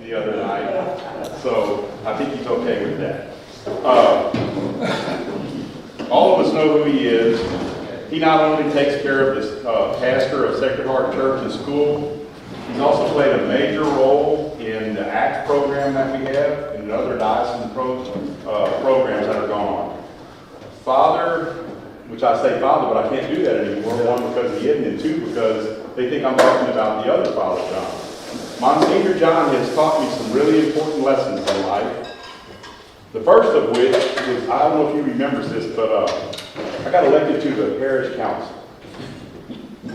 the other night, so I think he's okay with that. All of us know who he is. He not only takes care of the pastor of Sacred Heart Church and School, he's also played a major role in the ACT program that we have and other diocesan programs that are going on. Father, which I say father, but I can't do that anymore. One, because of the Eden, and two, because they think I'm talking about the other Father John. Msgr. John has taught me some really important lessons in life. The first of which is, I don't know if he remembers this, but I got elected to the parish council.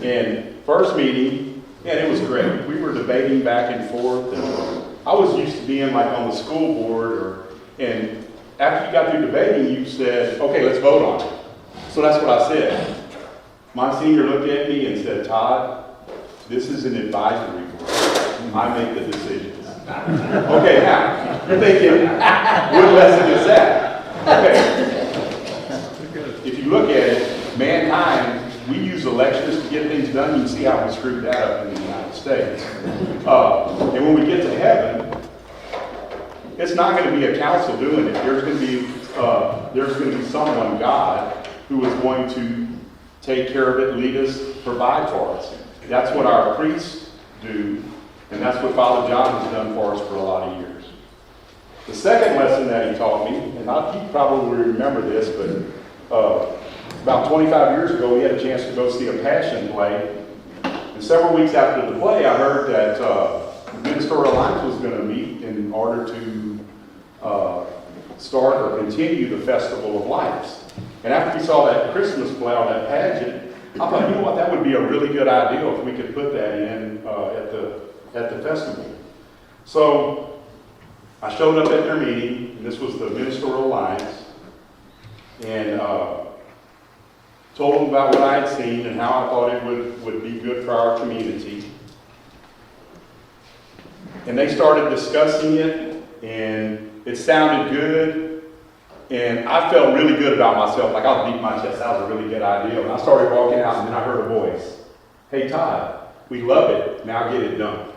And first meeting, and it was great. We were debating back and forth, and I was used to being like on the school board, and after you got through debating, you said, okay, let's vote on it. So that's what I said. Msgr. looked at me and said, Todd, this is an advisory board. I make the decisions. Okay, now, you're thinking, what lesson is that? Okay. If you look at it, mankind, we use elections to get things done. You can see how we screwed that up in the United States. And when we get to heaven, it's not going to be a council doing it. There's going to be someone, God, who is going to take care of it, lead us, provide for us. That's what our priests do, and that's what Father John has done for us for a lot of years. The second lesson that he taught me, and you probably remember this, but about 25 years ago, we had a chance to go see a Passion play. And several weeks after the play, I heard that the Ministerial Alliance was going to meet in order to start or continue the Festival of Lights. And after we saw that Christmas play on that pageant, I thought, you know what, that would be a really good idea if we could put that in at the festival. So I showed up at their meeting, and this was the Ministerial Alliance, and told them about what I had seen and how I thought it would be good for our community. And they started discussing it, and it sounded good. And I felt really good about myself, like I was beating my chest. That was a really good idea. And I started walking out, and then I heard a voice. Hey, Todd, we love it. Now get it done.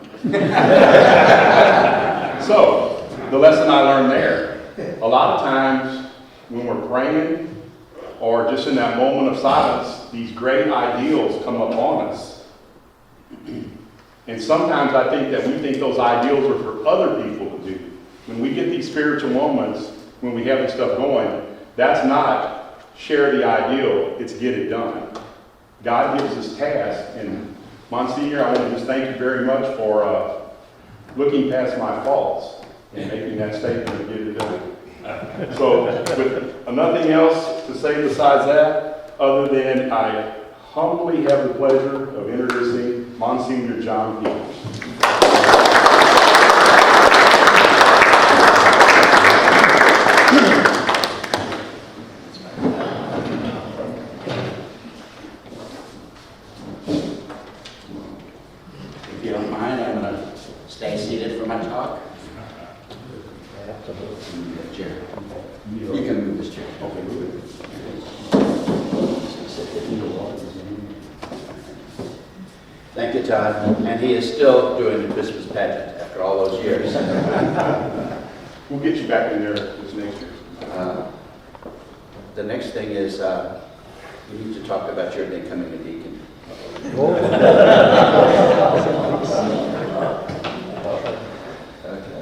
So, the lesson I learned there, a lot of times when we're praying or just in that moment of silence, these great ideals come upon us. And sometimes I think that we think those ideals are for other people to do. When we get these spiritual moments, when we have this stuff going, that's not share the ideal, it's get it done. God gives us tasks, and Msgr, I want to just thank you very much for looking past my faults and making that statement and get it done. So, with nothing else to say besides that, other than I humbly have the pleasure of introducing Msgr. John Peters. If you don't mind, I'm going to stay seated for my talk. Chair. You can move this chair. Okay, move it. Thank you, Todd. And he is still doing the Christmas pageant after all those years. We'll get you back in there this next year. The next thing is we need to talk about your becoming a deacon. Okay.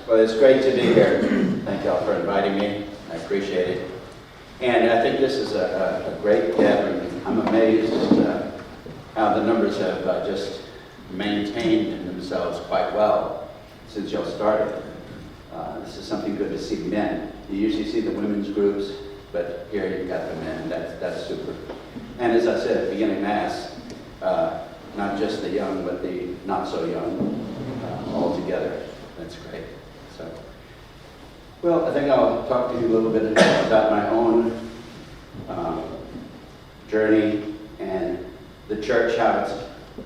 Well, it's great to be here. Thank y'all for inviting me. I appreciate it. And I think this is a great gathering. I'm amazed at how the numbers have just maintained themselves quite well since y'all started. This is something good to see men. You usually see the women's groups, but here you've got the men. That's super. And as I said at the beginning of Mass, not just the young, but the not so young, all together. That's great. So, well, I think I'll talk to you a little bit about my own journey and the church, how it's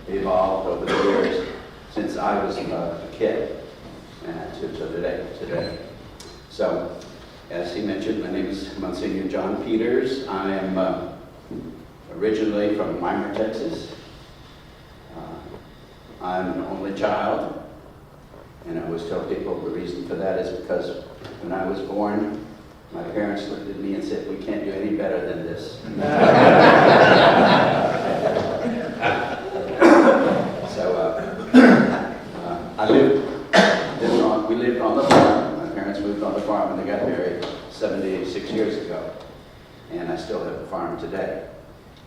evolved over the years since I was a kid to today. So, as he mentioned, my name is Msgr. John Peters. I am originally from Weimar, Texas. I'm an only child. And I always tell people the reason for that is because when I was born, my parents looked at me and said, "We can't do any better than this." We lived on the farm. My parents moved on the farm when they got married 76 years ago. And I still have the farm today.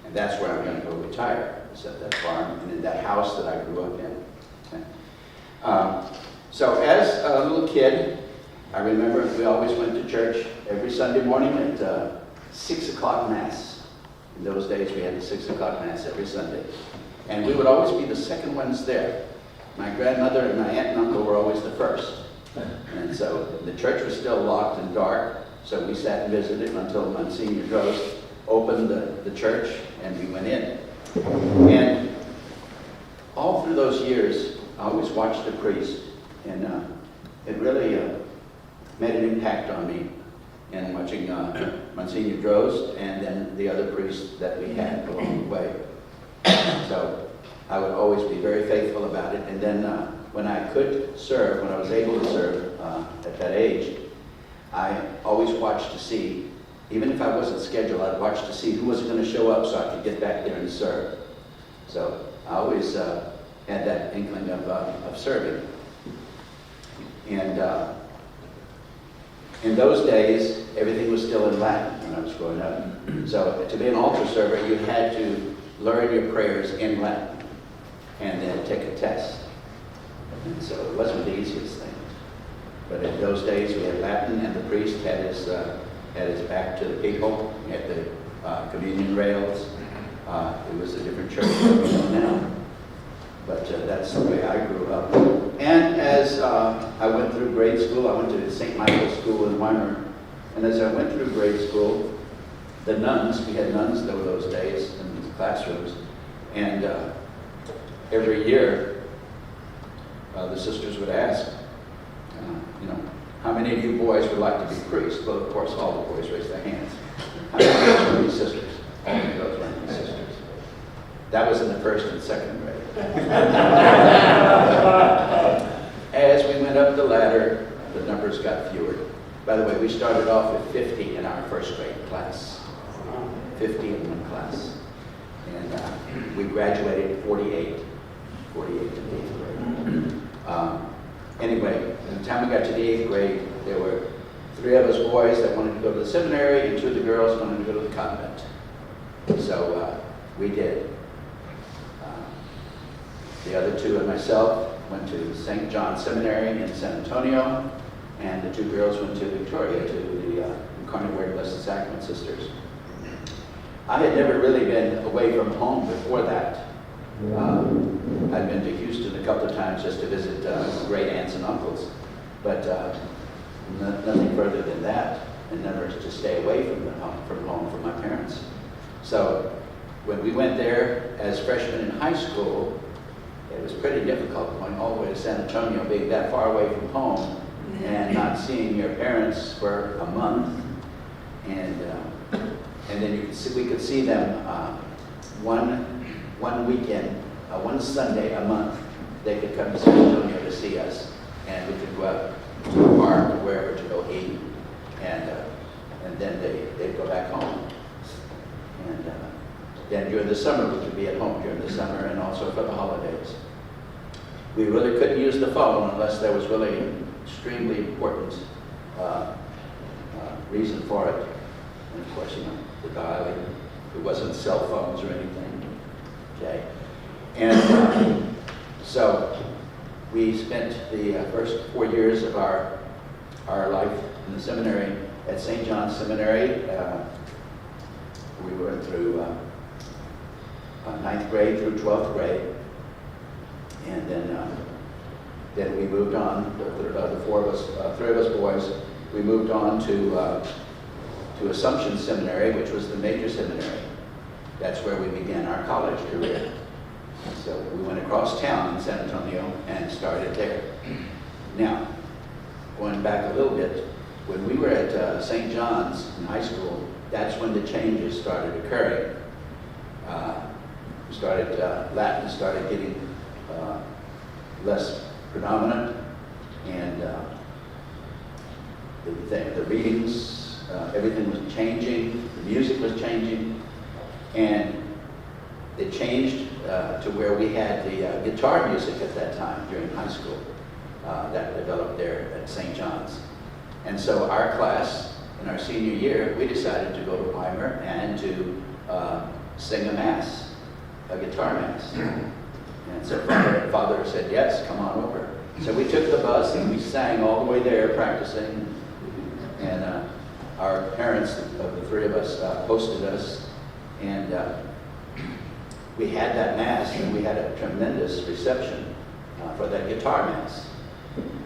And that's where I'm going to go retire, is at that farm and in that house that I grew up in. Okay. So as a little kid, I remember we always went to church every Sunday morning at 6 o'clock Mass. In those days, we had the 6 o'clock Mass every Sunday. And we would always be the second ones there. My grandmother and my aunt and uncle were always the first. And so the church was still locked and dark, so we sat and visited until Msgr Drost opened the church and we went in. And all through those years, I always watched the priest, and it really made an impact on me in watching Msgr Drost and then the other priests that we had along the way. So I would always be very faithful about it. And then when I could serve, when I was able to serve at that age, I always watched to see, even if I wasn't scheduled, I'd watch to see who was going to show up so I could get back there and serve. So I always had that inkling of serving. And in those days, everything was still in Latin when I was growing up. So to be an altar server, you had to learn your prayers in Latin and then take a test. And so it wasn't the easiest thing. But in those days, we had Latin, and the priest had his back to the people. We had the communion rails. It was a different church than we know now. But that's the way I grew up. And as I went through grade school, I went to St. Michael's School in Weimar. And as I went through grade school, the nuns, we had nuns in those days in the classrooms, and every year the sisters would ask, how many of you boys would like to be priests? Well, of course, all the boys raised their hands. How many girls want to be sisters? All the girls want to be sisters. That was in the first and second grade. As we went up the ladder, the numbers got fewer. By the way, we started off with 50 in our first grade class. 50 in one class. And we graduated 48 in the 8th grade. Anyway, by the time we got to the 8th grade, there were 3 of us boys that wanted to go to the seminary, and 2 of the girls wanted to go to the convent. So we did. The other 2 and myself went to St. John Seminary in San Antonio, and the 2 girls went to Victoria, to the Incarnate Word Blessed Sacrament Sisters. I had never really been away from home before that. I'd been to Houston a couple of times just to visit great aunts and uncles, but nothing further than that, and never to stay away from home from my parents. So when we went there as freshmen in high school, it was pretty difficult going all the way to San Antonio, being that far away from home and not seeing your parents for a month. And then we could see them one weekend, one Sunday a month. They could come to San Antonio to see us, and we could go out to the park or wherever to go eat, and then they'd go back home. And then during the summer, we could be at home during the summer and also for the holidays. We really couldn't use the phone unless there was really an extremely important reason for it. And of course, the dialing. It wasn't cell phones or anything. Okay. And so we spent the first 4 years of our life in the seminary at St. John's Seminary. We went through 9th grade through 12th grade, and then we moved on. The 3 of us boys, we moved on to Assumption Seminary, which was the major seminary. That's where we began our college career. So we went across town in San Antonio and started there. Now, going back a little bit, when we were at St. John's in high school, that's when the changes started occurring. Latin started getting less predominant, And the readings, everything was changing, the music was changing, and it changed to where we had the guitar music at that time during high school that developed there at St. John's. And so our class, in our senior year, we decided to go to Weimar and to sing a mass, a guitar mass. And so Father said, yes, come on over. So we took the bus and we sang all the way there practicing. And our parents, of the three of us, hosted us. And we had that mass, and we had a tremendous reception for that guitar mass.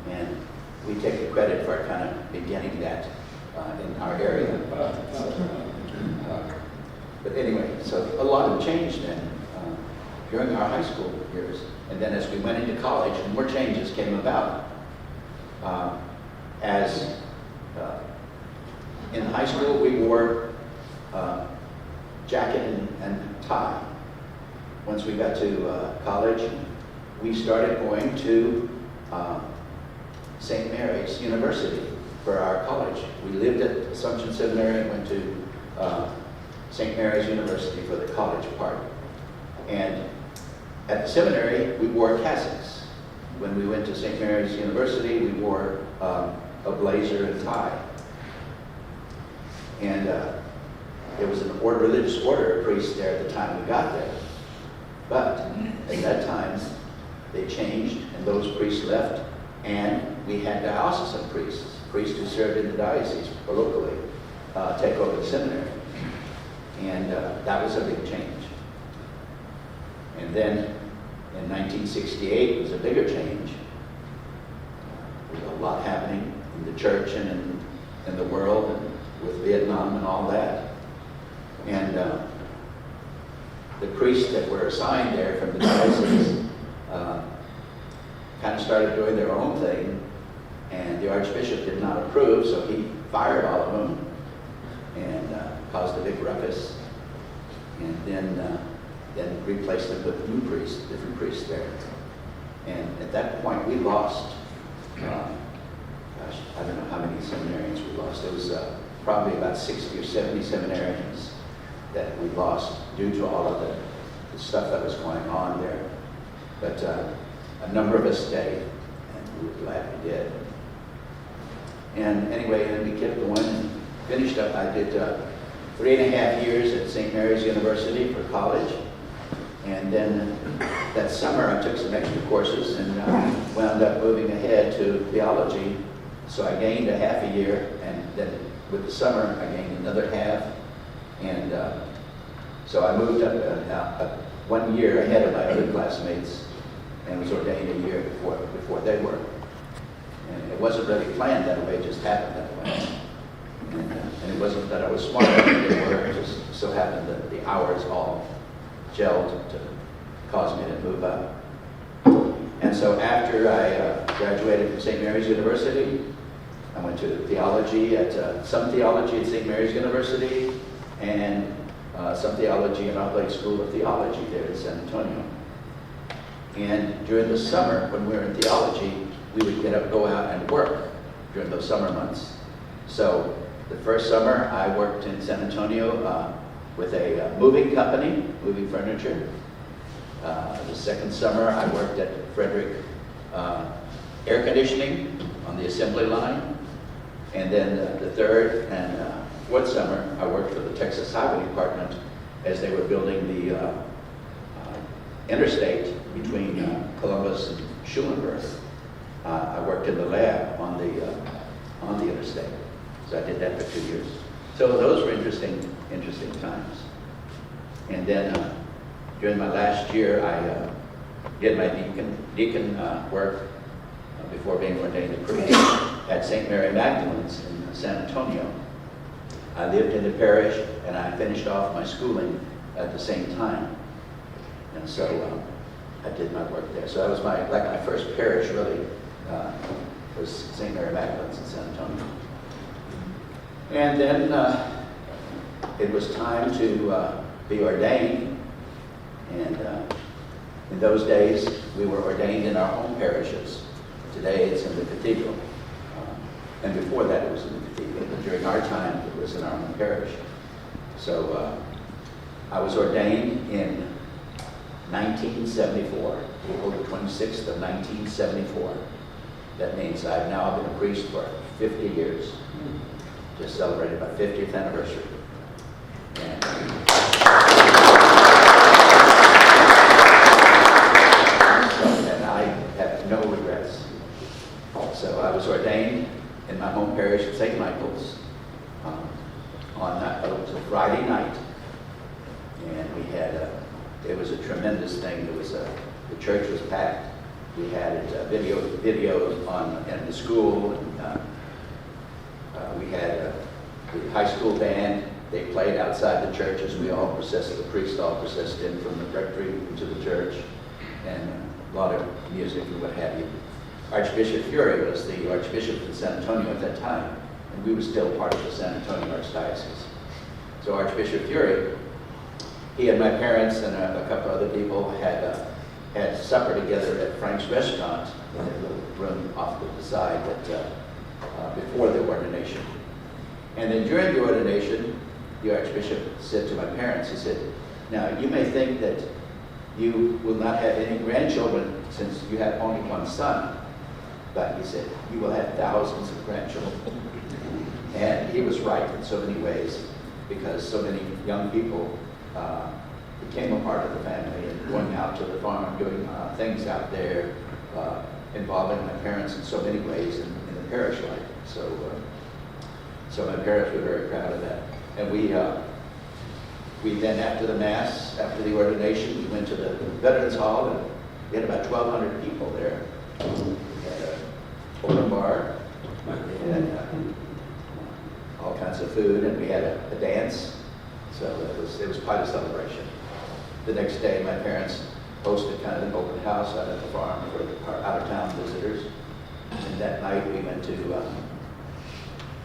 And we take the credit for kind of beginning that in our area. But anyway, so a lot changed then during our high school years. And then as we went into college, more changes came about. In high school, we wore jacket and tie. Once we got to college, we started going to St. Mary's University for our college. We lived at Assumption Seminary and went to St. Mary's University for the college part. And at the seminary, we wore cassocks. When we went to St. Mary's University, we wore a blazer and tie. And there was an religious order of priests there at the time we got there. But at that time, they changed, and those priests left, and we had diocesan priests who served in the diocese or locally, take over the seminary. And that was a big change. And then in 1968 was a bigger change. There was a lot happening in the church and in the world, and with Vietnam and all that. And the priests that were assigned there from the diocese kind of started doing their own thing, and the Archbishop did not approve, so he fired all of them and caused a big ruckus, and then replaced them with new priests, different priests there. And at that point, we lost, I don't know how many seminarians we lost. It was probably about 60 or 70 seminarians that we lost due to all of the stuff that was going on there. But a number of us stayed, and we were glad we did. And anyway, then we kept going and finished up. I did 3.5 years at St. Mary's University for college. And then that summer I took some extra courses and wound up moving ahead to theology. So I gained a half a year, and then with the summer I gained another half. And so I moved up 1 year ahead of my other classmates and was ordained a year before they were. And it wasn't really planned that way, it just happened that way. And it wasn't that I was smarter than they were, it just so happened that the hours all gelled to cause me to move up. And so after I graduated from St. Mary's University, I went to theology at some theology at St. Mary's University and some theology in Our Lady School of Theology there in San Antonio. And during the summer, when we were in theology, we would go out and work during those summer months. So the first summer, I worked in San Antonio with a moving company, moving furniture. The second summer, I worked at Frederick Air Conditioning on the assembly line. And then the third and fourth summer, I worked for the Texas Highway Department as they were building the interstate between Columbus and Schulenburg. I worked in the lab on the interstate. So I did that for 2 years. So those were interesting times. And then during my last year, I did my deacon work before being ordained a priest at St. Mary Magdalene's in San Antonio. I lived in the parish, and I finished off my schooling at the same time. And so I did my work there. So that was my first parish really was St. Mary Magdalene's in San Antonio. And then it was time to be ordained. And in those days, we were ordained in our home parishes. Today it's in the cathedral. And before that it was in the cathedral, but during our time it was in our own parish. So I was ordained in 1974, April the 26th of 1974. That means I've now been a priest for 50 years. Just celebrated my 50th anniversary. And I have no regrets. So I was ordained in my home parish at St. Michael's on it was a Friday night, and we had it was a tremendous thing. It was the church was packed. We had video on in the school, and we had the high school band. They played outside the church as we all processed. The priests all processed in from the rectory into the church, and a lot of music and what have you. Archbishop Fury was the Archbishop in San Antonio at that time, and we were still part of the San Antonio Archdiocese. So Archbishop Fury, he and my parents and a couple other people had supper together at Frank's Restaurant in a little room off to the side before the ordination. And then during the ordination, the Archbishop said to my parents, he said, "Now you may think that you will not have any grandchildren since you have only one son, but he said, you will have thousands of grandchildren." And he was right in so many ways, because so many young people became a part of the family and going out to the farm, doing things out there, involving my parents in so many ways in the parish life. So my parents were very proud of that. And we then, after the Mass, after the ordination, we went to the Veterans Hall, and we had about 1,200 people there. We had an open bar, and all kinds of food, and we had a dance. So it was quite a celebration. The next day, my parents hosted kind of an open house out at the farm for our out-of-town visitors. And that night, we went to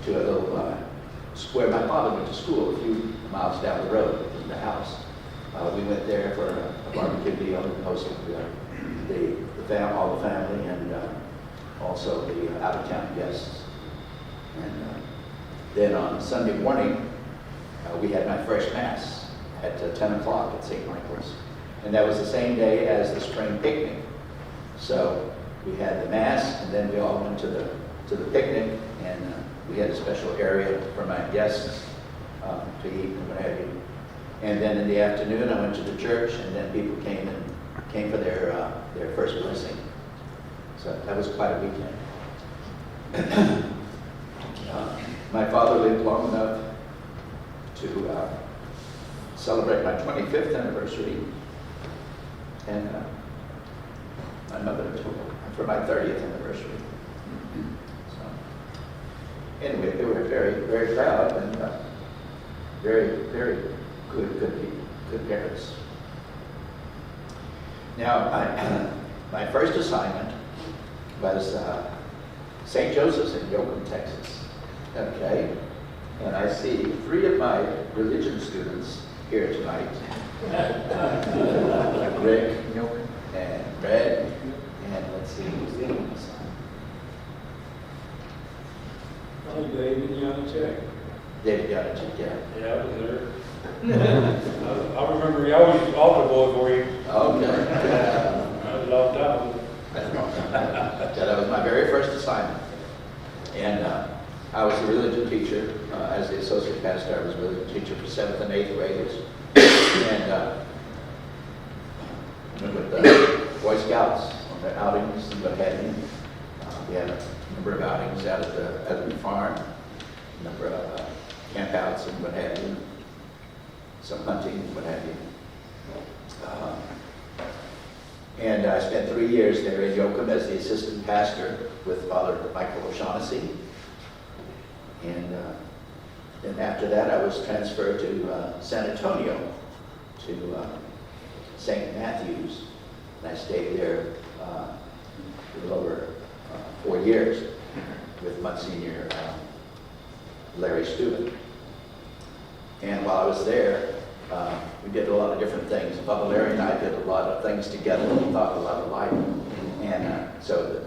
a little square. My father went to school a few miles down the road from the house. We went there for a barbecue deal and hosted all the family and also the out-of-town guests. And then on Sunday morning, we had my first Mass at 10 o'clock at St. Michael's. And that was the same day as the spring picnic. So we had the Mass, and then we all went to the picnic, and we had a special area for my guests to eat and what have you. And then in the afternoon, I went to the church, and then people came for their first blessing. So that was quite a weekend. My father lived long enough to celebrate my 25th anniversary, and my mother for my 30th anniversary. So anyway, they were very, very proud and very, very good people, good parents. Now, my first assignment was St. Joseph's in Yoakum, Texas. Okay, and I see 3 of my religion students here tonight. Rick and Red, and let's see who's the other one. Oh, David Yanachek. David Yanachek, yeah. Yeah, I was there. I remember you always altar boy for you. Okay. That was a long time ago. Yeah, that was my very first assignment. And I was a religion teacher. As the associate pastor, I was a religion teacher for 7th and 8th graders. And with the Boy Scouts on their outings and what have you. We had a number of outings out at the farm, a number of campouts and what have you, some hunting and what have you. And I spent 3 years there in Yoakum as the assistant pastor with Father Michael O'Shaughnessy. And then after that, I was transferred to San Antonio, to St. Matthew's. And I stayed there a little over 4 years with Monsignor Larry Steuben. And while I was there, we did a lot of different things. Father Larry and I did a lot of things together. We thought a lot alike. And so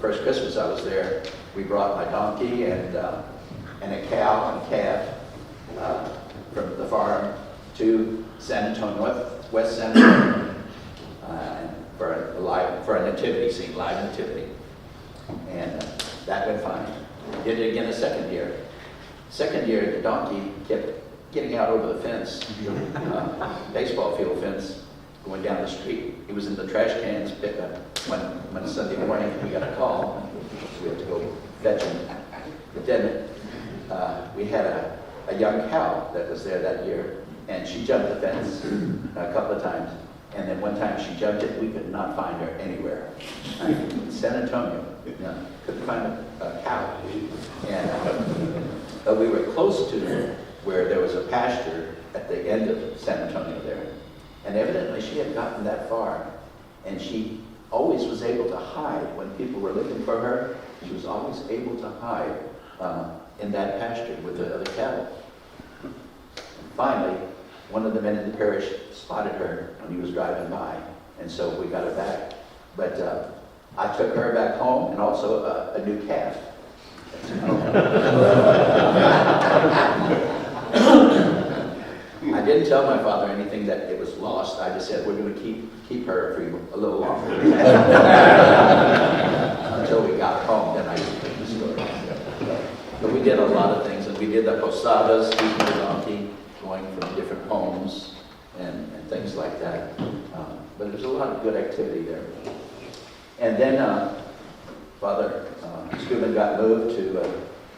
first Christmas I was there, we brought my donkey and a cow and calf from the farm to San Antonio, West San Antonio, for a nativity scene, live nativity. And that went fine. Did it again the second year. Second year, the donkey kept getting out over the fence, baseball field fence, going down the street. He was in the trash cans one Sunday morning. We got a call, so we had to go fetch him. But then we had a young cow that was there that year, and she jumped the fence a couple of times. And then one time she jumped it, we could not find her anywhere. In San Antonio, couldn't find a cow. And we were close to where there was a pasture at the end of San Antonio there. And evidently she had gotten that far, and she always was able to hide when people were looking for her. She was always able to hide in that pasture with the other cattle. And finally, one of the men in the parish spotted her when he was driving by, and so we got her back. But I took her back home, and also a new calf. I didn't tell my father anything that it was lost. I just said we're going to keep her for a little longer until we got home. Then I told the story. But we did a lot of things, and we did the posadas, keeping the donkey, going from different homes and things like that. But there's a lot of good activity there. And then Father Scuban got moved to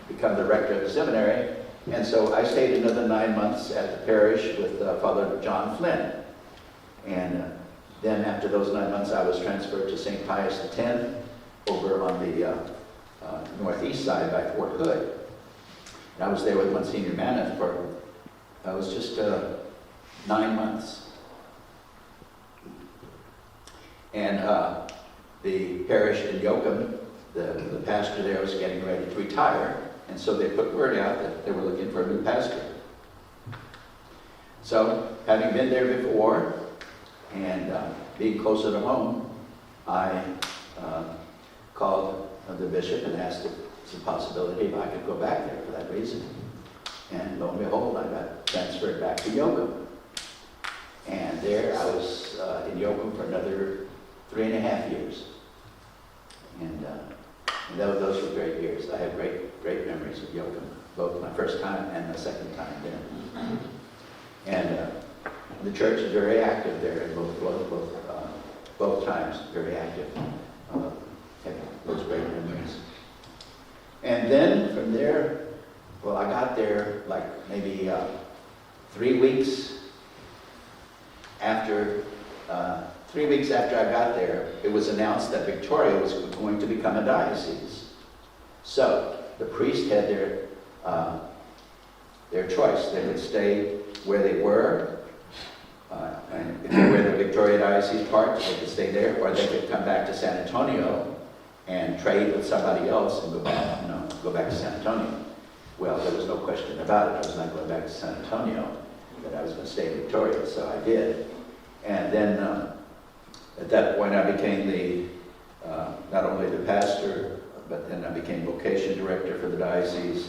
become the rector of the seminary. And so I stayed another 9 months at the parish with Father John Flynn. And then after those 9 months, I was transferred to St. Pius X over on the northeast side by Fort Hood. And I was there with Monsignor Manath for, I was just 9 months. And the parish in Yoakum, the pastor there was getting ready to retire. And so they put word out that they were looking for a new pastor. So, having been there before and being closer to home, I called the bishop and asked if it's a possibility if I could go back there for that reason. And lo and behold, I got transferred back to Yoakum. And there I was in Yoakum for another 3.5 years. And those were great years. I have great memories of Yoakum, both my first time and my second time there. And the church is very active there, in both times, very active. Have those great memories. And then from there, well, I got there like maybe 3 weeks after. 3 weeks after I got there, it was announced that Victoria was going to become a diocese. So the priests had their choice. They could stay where they were, and if they were in the Victoria Diocese part, they could stay there, or they could come back to San Antonio and trade with somebody else and go back to San Antonio. Well, there was no question about it. I was not going back to San Antonio, but I was going to stay in Victoria, so I did. And then at that point, I became not only the pastor, but then I became vocation director for the diocese,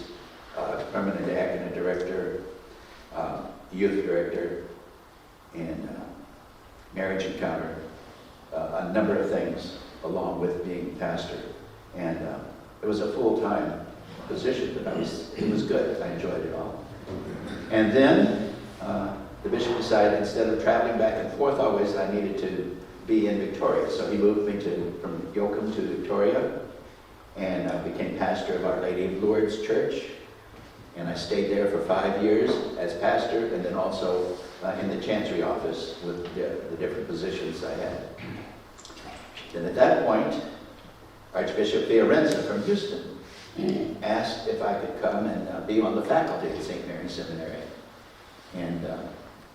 permanent diaconate director, youth director, and marriage encounter, a number of things along with being pastor. And it was a full-time position, but it was good. I enjoyed it all. And then the bishop decided instead of traveling back and forth always, I needed to be in Victoria. So he moved me from Yoakum to Victoria, and I became pastor of Our Lady of Lourdes Church. And I stayed there for 5 years as pastor, and then also in the chancery office with the different positions I had. Then at that point, Archbishop Fiorenza from Houston asked if I could come and be on the faculty at St. Mary's Seminary. And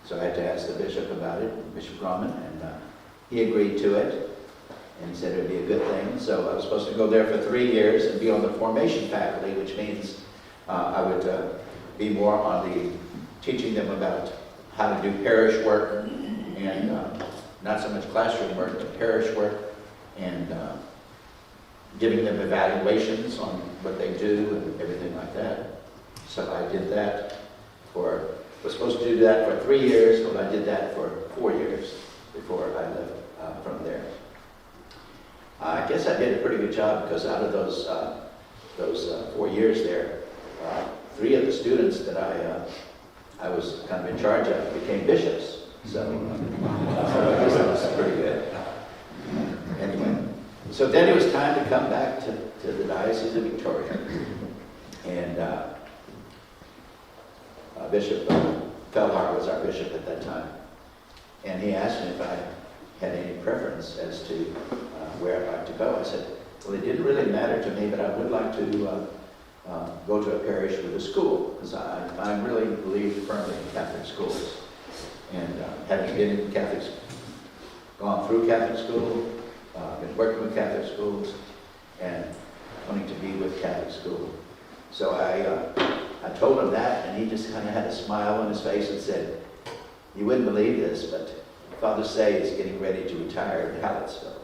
so I had to ask the bishop about it, Bishop Grauman, and he agreed to it and said it would be a good thing. So I was supposed to go there for 3 years and be on the formation faculty, which means I would be more on the teaching them about how to do parish work and not so much classroom work, but parish work and giving them evaluations on what they do and everything like that. So I did that was supposed to do that for 3 years, but I did that for 4 years before I left from there. I guess I did a pretty good job because out of those 4 years there, 3 of the students that I was kind of in charge of became bishops. So I guess that was pretty good. Anyway, so then it was time to come back to the Diocese of Victoria. And Bishop Feldhar was our bishop at that time. And he asked me if I had any preference as to where I'd like to go. I said, well, it didn't really matter to me, but I would like to go to a parish with a school, because I really believe firmly in Catholic schools. And having been in Catholic, gone through Catholic school, been working with Catholic schools, and wanting to be with Catholic school. So I told him that, and he just kind of had a smile on his face and said, you wouldn't believe this, but Father Say is getting ready to retire in Hallettsville.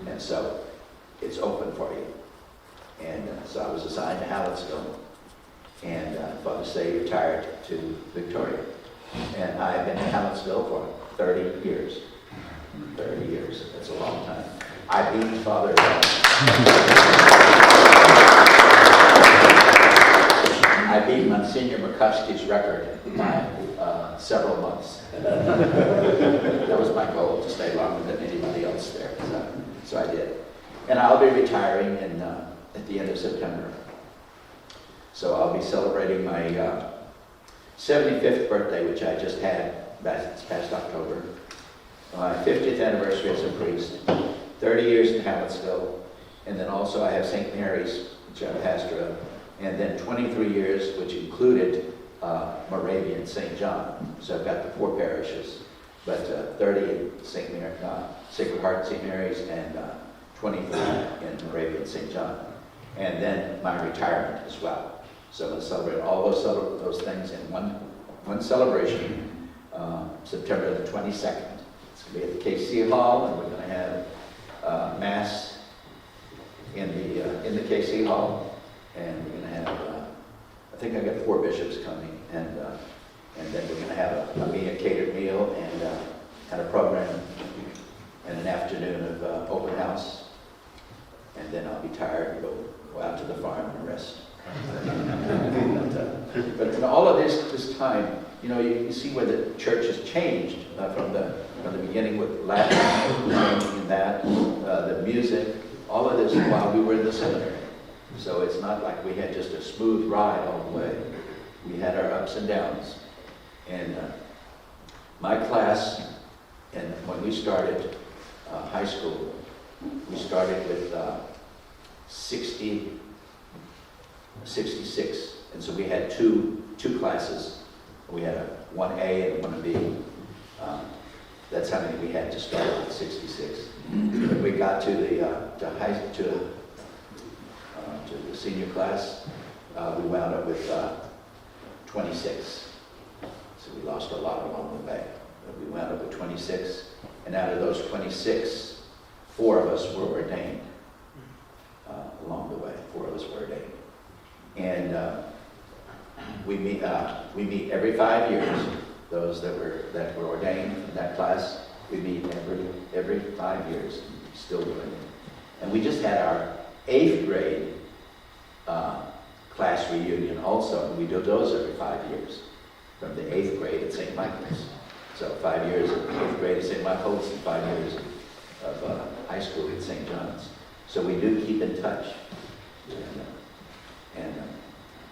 And so it's open for you. And so I was assigned to Hallettsville, and Father Say retired to Victoria. And I've been in Hallettsville for 30 years. 30 years, that's a long time. I beat Father I beat Monsignor McCuskey's record by several months. That was my goal, to stay longer than anybody else there. So I did. And I'll be retiring at the end of September. So I'll be celebrating my 75th birthday, which I just had this past October. My 50th anniversary as a priest, 30 years in Hallettsville, and then also I have St. Mary's, which I'm pastor of, and then 23 years, which included Moravian St. John. So I've got the 4 parishes, but 30 in St. Mary, Sacred Heart St. Mary's, and 23 in Moravian St. John. And then my retirement as well. So I'm going to celebrate all those things in one celebration, September the 22nd. It's going to be at the KC Hall, and we're going to have Mass in the KC Hall. And we're going to have, I think I got 4 bishops coming, and then we're going to have a catered meal and a program and an afternoon of open house. And then I'll be tired and go out to the farm and rest. But in all of this time, you see where the church has changed from the beginning with Latin and that, the music, all of this while we were in the seminary. So it's not like we had just a smooth ride all the way. We had our ups and downs. And my class, and when we started high school, we started with 66. And so we had two classes. We had a 1A and a 1B. That's how many we had to start with, 66. When we got to the senior class, we wound up with 26. So we lost a lot along the way. But we wound up with 26. And out of those 26, 4 of us were ordained along the way. 4 of us were ordained. And we meet every 5 years. Those that were ordained from that class, we meet every 5 years. Still doing it. And we just had our 8th grade class reunion also. We do those every 5 years, from the 8th grade at St. Michael's. So 5 years of 8th grade at St. Michael's and 5 years of high school at St. John's. So we do keep in touch. And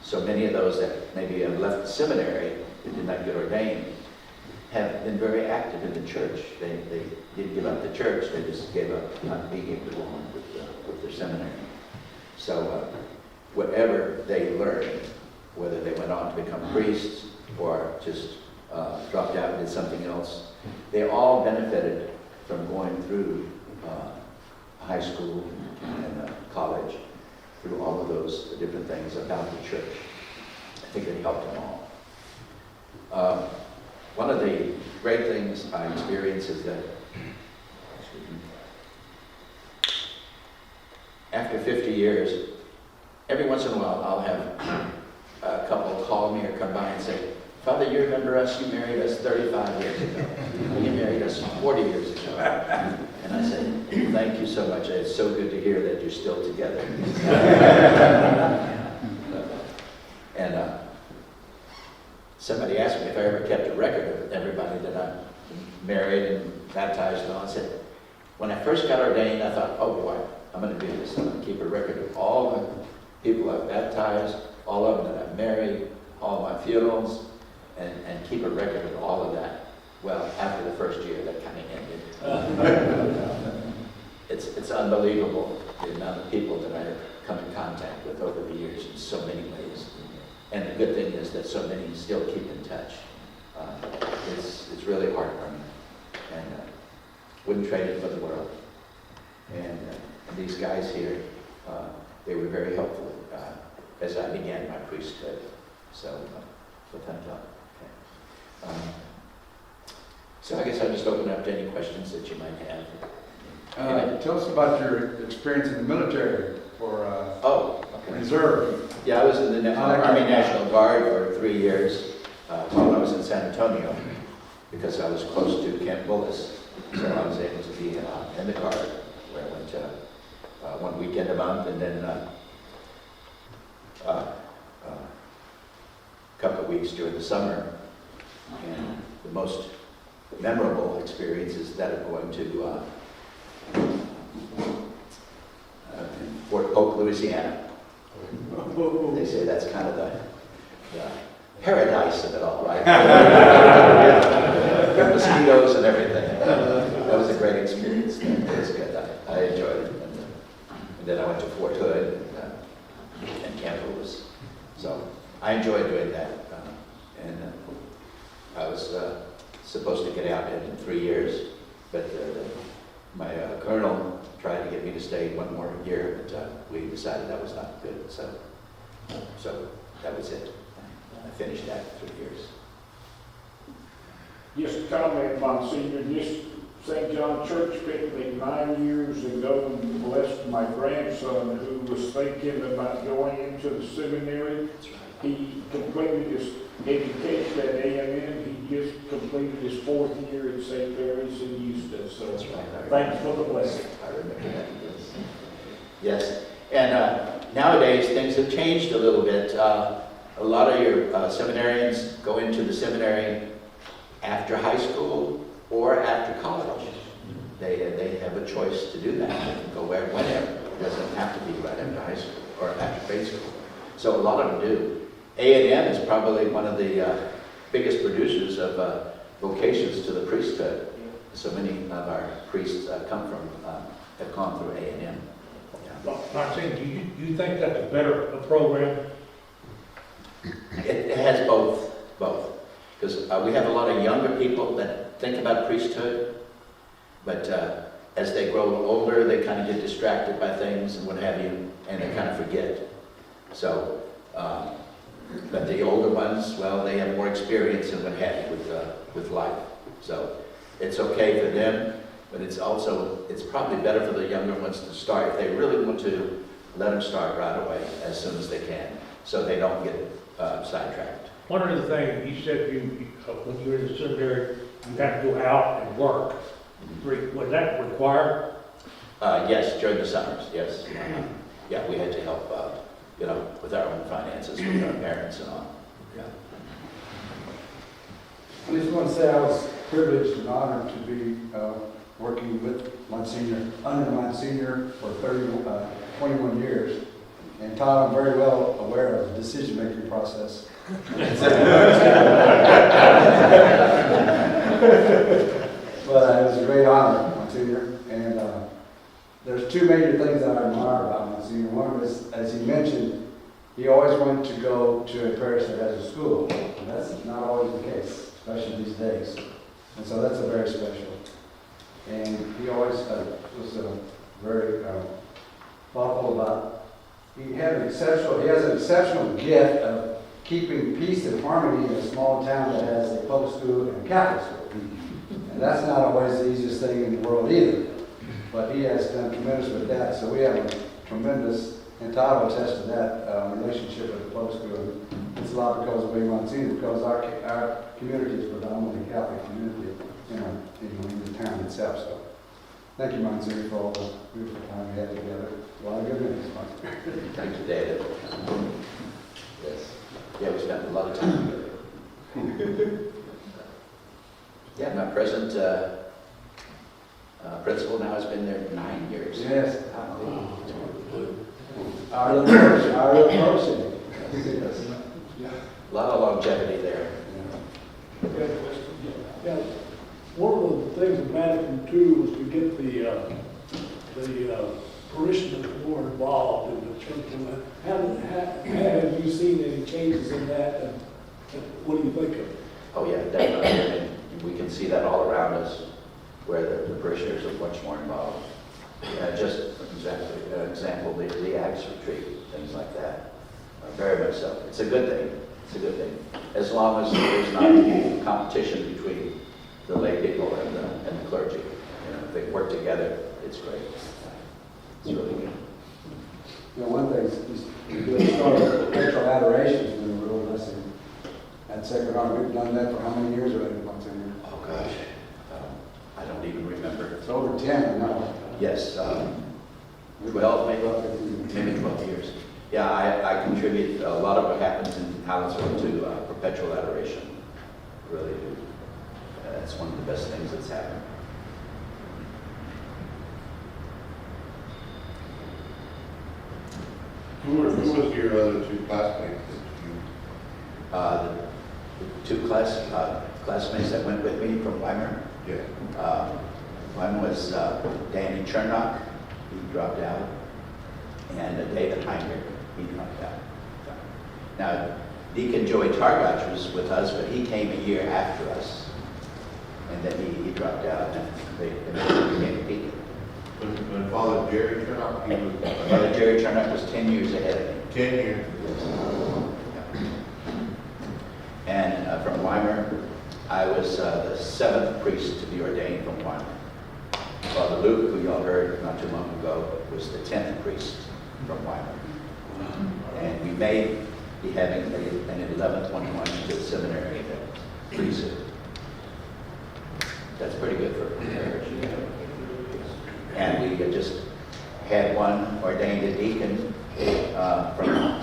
so many of those that maybe have left the seminary and did not get ordained have been very active in the church. They didn't give up the church, they just gave up not being able to go on with their seminary. So whatever they learned, whether they went on to become priests or just dropped out and did something else, they all benefited from going through high school and college, through all of those different things about the church. I think it helped them all. One of the great things I experienced is that after 50 years, every once in a while, I'll have a couple call me or come by and say, Father, you remember us? You married us 35 years ago. You married us 40 years ago. And I said, thank you so much. It's so good to hear that you're still together. And somebody asked me if I ever kept a record of everybody that I married and baptized and all. I said, when I first got ordained, I thought, oh boy, I'm going to do this. I'm going to keep a record of all the people I've baptized, all of them that I've married, all my funerals, and keep a record of all of that. Well, after the first year, that kind of ended. It's unbelievable the amount of people that I have come in contact with over the years in so many ways. And the good thing is that so many still keep in touch. It's really heartwarming, and wouldn't trade it for the world. And these guys here, they were very helpful as I began my priesthood. So thank you. Okay. So I guess I'll just open up to any questions that you might have. Tell us about your experience in the military for Okay. reserve. Yeah, I was in the Army National Guard for 3 years while I was in San Antonio because I was close to Camp Bullis. So I was able to be in the Guard where I went one weekend a month and then a couple of weeks during the summer. And the most memorable experience is that of going to Fort Polk, Louisiana. They say that's kind of the paradise of it all, right? Mosquitoes and everything. That was a great experience. It was good. I enjoyed it. And then I went to Fort Hood and Camp Lewis. So I enjoyed doing that. And I was supposed to get out in 3 years, but my colonel tried to get me to stay one more year, but we decided that was not good. So that was it. I finished that in 3 years. Just a comment, Monsignor, this St. John Church picked me 9 years ago and blessed my grandson who was thinking about going into the seminary. He completed his education at A&M. He just completed his 4th year at St. Mary's in Houston. So That's right. thanks for the blessing. I remember that. Yes. And nowadays things have changed a little bit. A lot of your seminarians go into the seminary after high school or after college. They have a choice to do that. They can go whenever. It doesn't have to be right after high school or after grade school. So a lot of them do. A&M is probably one of the biggest producers of vocations to the priesthood. So many of our priests have gone through A&M. Monsignor, do you think that's a better program? It has both. Because we have a lot of younger people that think about priesthood, but as they grow older, they kind of get distracted by things and what have you, and they kind of forget. So, but the older ones, well, they have more experience and what have you with life. So it's okay for them, but it's probably better for the younger ones to start, if they really want to, let them start right away as soon as they can, so they don't get sidetracked. One of the things you said, when you were in the seminary, you had to go out and work. Was that required? Yes, during the summers, yes. Yeah, we had to help, with our own finances, with our parents and all. Yeah. I just want to say I was privileged and honored to be working with under Monsignor for 21 years. And Todd, I'm very well aware of the decision-making process. But it was a great honor, Monsignor. And there's two major things that I admire about Monsignor. One was, as he mentioned, he always wanted to go to a parish that has a school. And that's not always the case, especially these days. And so that's a very special. And he always was very thoughtful about. He has an exceptional gift of keeping peace and harmony in a small town that has a public school and a Catholic school. And that's not always the easiest thing in the world either. But he has done tremendous with that. So we have a tremendous And Todd will attest to that relationship with the public school. It's a lot because of Monsignor, because our community is predominantly Catholic community, in the town itself. So, thank you, Monsignor, for all the beautiful time we had together. A lot of good news, Monsignor. Thank you, David. Yes. Yeah, we spent a lot of time together. Yeah, my present principal now has been there 9 years. Yes. Our little person. A lot of longevity there. Yeah, one of the things in Vatican II was to get the parishioners more involved in the church. Have you seen any changes in that? And what do you think of it? Oh, yeah, definitely. And we can see that all around us, where the parishioners are much more involved. Just an example, the Acts retreat, things like that. Very much so. It's a good thing. It's a good thing. As long as there's not any competition between the lay people and the clergy. If they work together, it's great. It's really good. One thing is to start perpetual adoration has been a real blessing at Sacred Heart. We've done that for how many years already, Monsignor? Oh, gosh. I don't even remember. It's over 10, I know. Yes, 12, maybe 12 years. Yeah, I contribute a lot of what happens in Hallettsville to perpetual adoration. Really do. That's one of the best things that's happened. Who was your other two classmates that you? The two classmates that went with me from Weimar. Yeah. One was Danny Chernock, he dropped out, and David Heinrich, he dropped out. Now, Deacon Joey Targach was with us, but he came a year after us, and then he dropped out, and they became a deacon. When Father Jerry Turnock, he was Father Jerry Chernock was 10 years ahead of me. 10 years. And from Weimar, I was the 7th priest to be ordained from Weimar. Father Luke, who y'all heard not too long ago, was the 10th priest from Weimar. And we may be having an 11th one going to the seminary, the priesthood. That's pretty good for a parish. And we just had one ordained a deacon from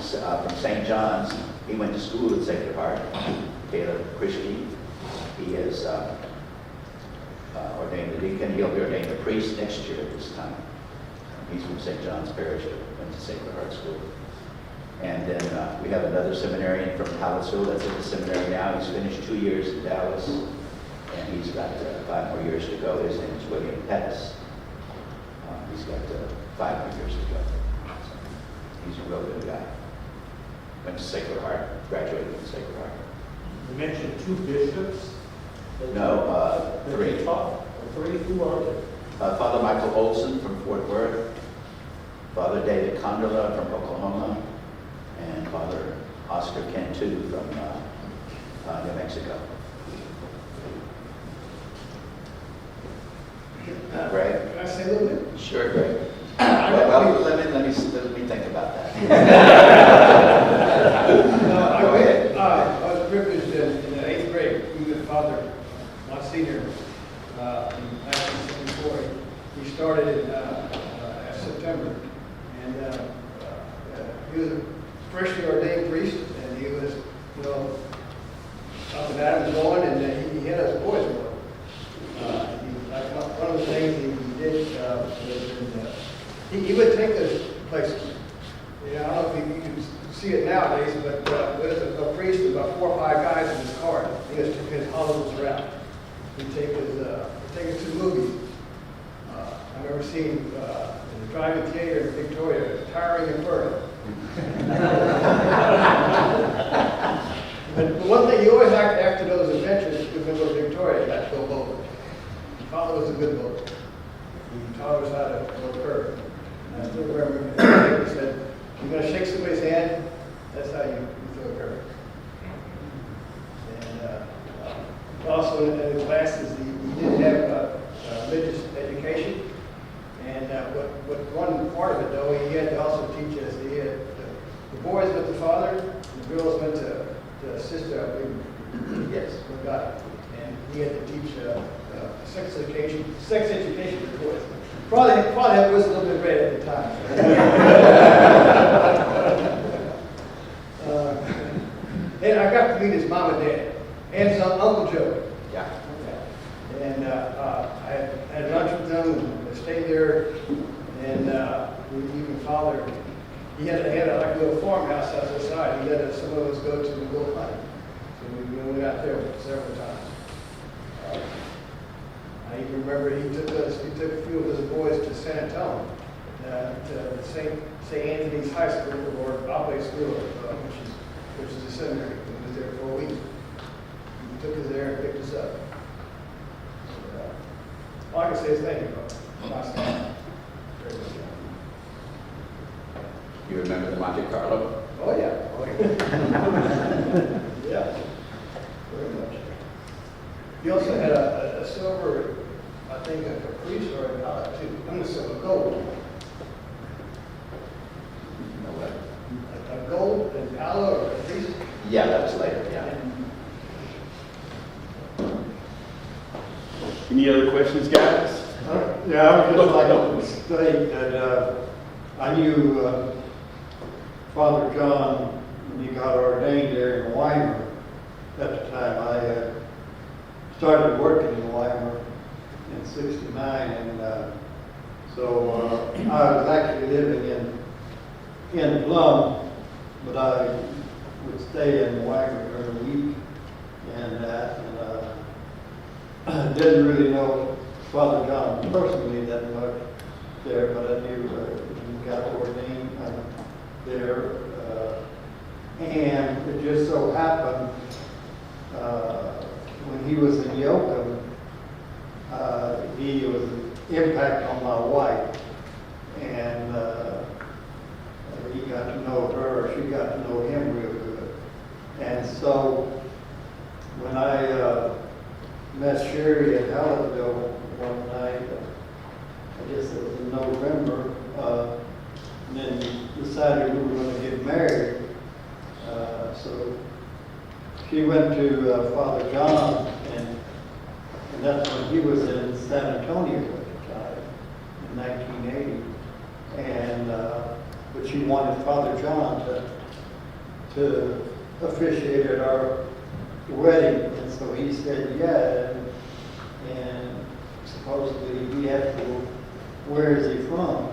St. John's. He went to school at Sacred Heart, Caleb Christie. He is ordained a deacon. He'll be ordained a priest next year at this time. He's from St. John's Parish, went to Sacred Heart School. And then we have another seminarian from Hallettsville that's in the seminary now. He's finished 2 years in Dallas, and he's got 5 more years to go. His name is William Pettis. He's got 5 more years to go. So he's a real good guy. Went to Sacred Heart, graduated from Sacred Heart. You mentioned 2 bishops? No, 3. 3? Who are they? Father Michael Olson from Fort Worth, Father David Condola from Oklahoma, and Father Oscar Cantu from New Mexico. Greg? Can I say a little bit? Sure, Greg. Well, let me think about that. Go ahead. I was privileged in the 8th grade to be with Father Monsignor in 1974. He started in September, and he was a freshly ordained priest, and he was, up and Adam's going, and he had us boys going. One of the things he did was he would take us places. I don't know if you can see it nowadays, but there's a priest with about 4 or 5 guys in his car. He just took his hollowers around. He'd take us to movies. I remember seeing in the Driving Theater in Victoria, Towering Inferno. But one thing you always liked after those adventures, when we were in Victoria, you had to go bowling. Father was a good bowler. He taught us how to go curve. And I still remember he said, "You're going to shake somebody's hand, that's how you throw a curve." And also in the classes, he did have religious education. And one part of it, though, he had to also teach us the boys went to father, and the girls went to sister, I believe. Yes. Forgot. And he had to teach sex education to the boys. Probably was a little bit red at the time. And I got to meet his mom and dad, and his Uncle Joe. Yeah. And I had lunch with them, and I stayed there, and even father, he had like a little farmhouse outside. He let some of us go to the go hunt. So we went out there several times. I even remember he took a few of his boys to San Antonio, to St. Anthony's High School, or Oblate School, which is a seminary. He was there for a week. He took us there and picked us up. All I can say is thank you, bro. Nice time. Very good job. You remember the Monte Carlo? Oh, yeah. Oh, yeah. Yeah, very much. He also had a silver, I think, a caprice or a too. I'm going to say a gold. You know what? A gold and palo or a caprice. Yeah, that was later, yeah. Any other questions, guys? Yeah, I would just like to state that I knew Father John when he got ordained there in Weimar. At the time, I started working in Weimar in '69, and so I was actually living in Plum, but I would stay in Weimar during the week and that. I didn't really know Father John personally that much there, but I knew he got ordained there. And it just so happened when he was in Yoakum, he was an impact on my wife. And he got to know her, she got to know him real good. And so when I met Sherry at Hallettville one night, I guess it was in November, and then decided we were going to get married. So she went to Father John, and that's when he was in San Antonio at the time, in 1980. And but she wanted Father John to officiate at our wedding, and so he said yeah, and supposedly he had to, where is he from?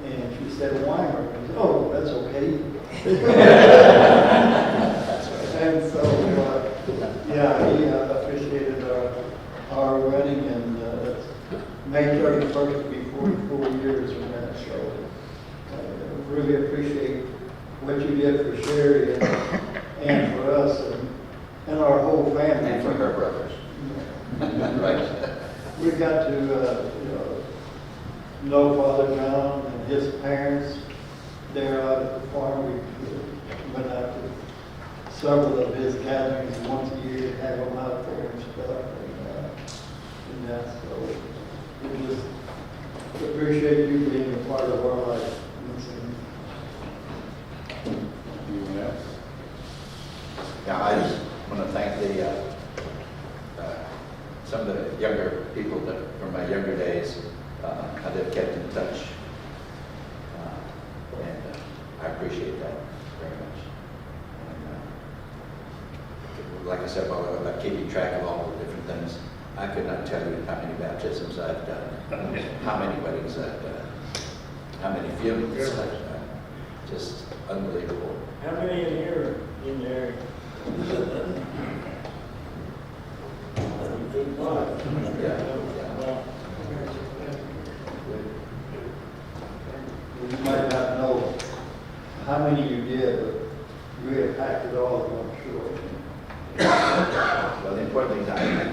And she said Weimar. And he said, oh, that's okay. And so yeah, he officiated our wedding, and that's May 31st will be 44 years from that. So I really appreciate what you did for Sherry and for us and our whole family. And for her brothers. Right. We got to know Father John and his parents there out at the farm. We went out to several of his gatherings once a year to have them out there and stuff. And that, so we just appreciate you being a part of our life. Anyone else? Yeah, I just want to thank some of the younger people that from my younger days, how they've kept in touch. And I appreciate that very much. And like I said, about keeping track of all the different things, I could not tell you how many baptisms I've done, how many weddings I've done, how many funerals I've done. Just unbelievable. How many in here in the area? Yeah. You might not know how many you did, but you impacted all of them, I'm sure. Well, the important thing is I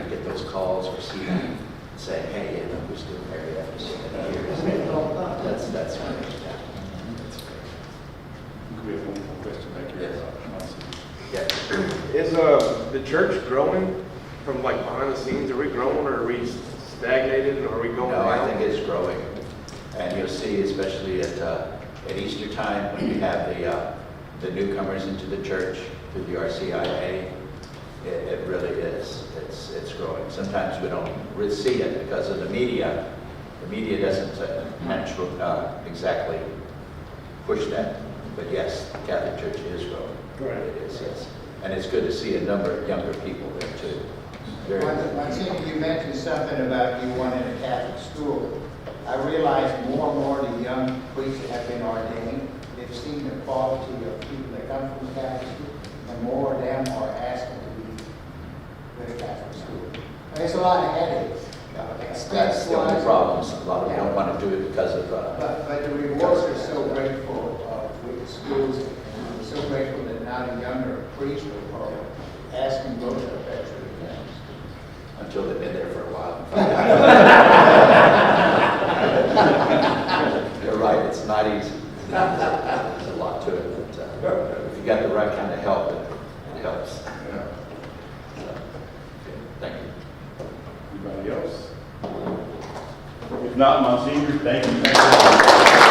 get those calls or see them say, hey, we're still married after so many years. That's great. Yeah. We have one more question back here. Yes. Yeah. Is the church growing from like behind the scenes? Are we growing, or are we stagnated, or are we going No, down? I think it's growing. And you'll see, especially at Easter time, when we have the newcomers into the church through the RCIA. It really is. It's growing. Sometimes we don't really see it because of the media. The media doesn't exactly push that. But yes, the Catholic Church is growing. Right. It is, yes. And it's good to see a number of younger people there too. Very good. Monsignor, you mentioned something about you wanting a Catholic school. I realize more and more the young priests that have been ordained, they've seen the quality of people that come from Catholic school, and more of them are asking to be with a Catholic school. And there's a lot of headaches. That's the only problems. A lot of them don't want to do it because of. But the rewards are so grateful with the schools, and so grateful that now the younger priests are asking those to fetch Until they've been there for a while. You're right, it's not easy. There's a lot to it, but if you got the right kind of help, it helps. So, okay, thank you. Anybody else? If not, Monsignor, thank you.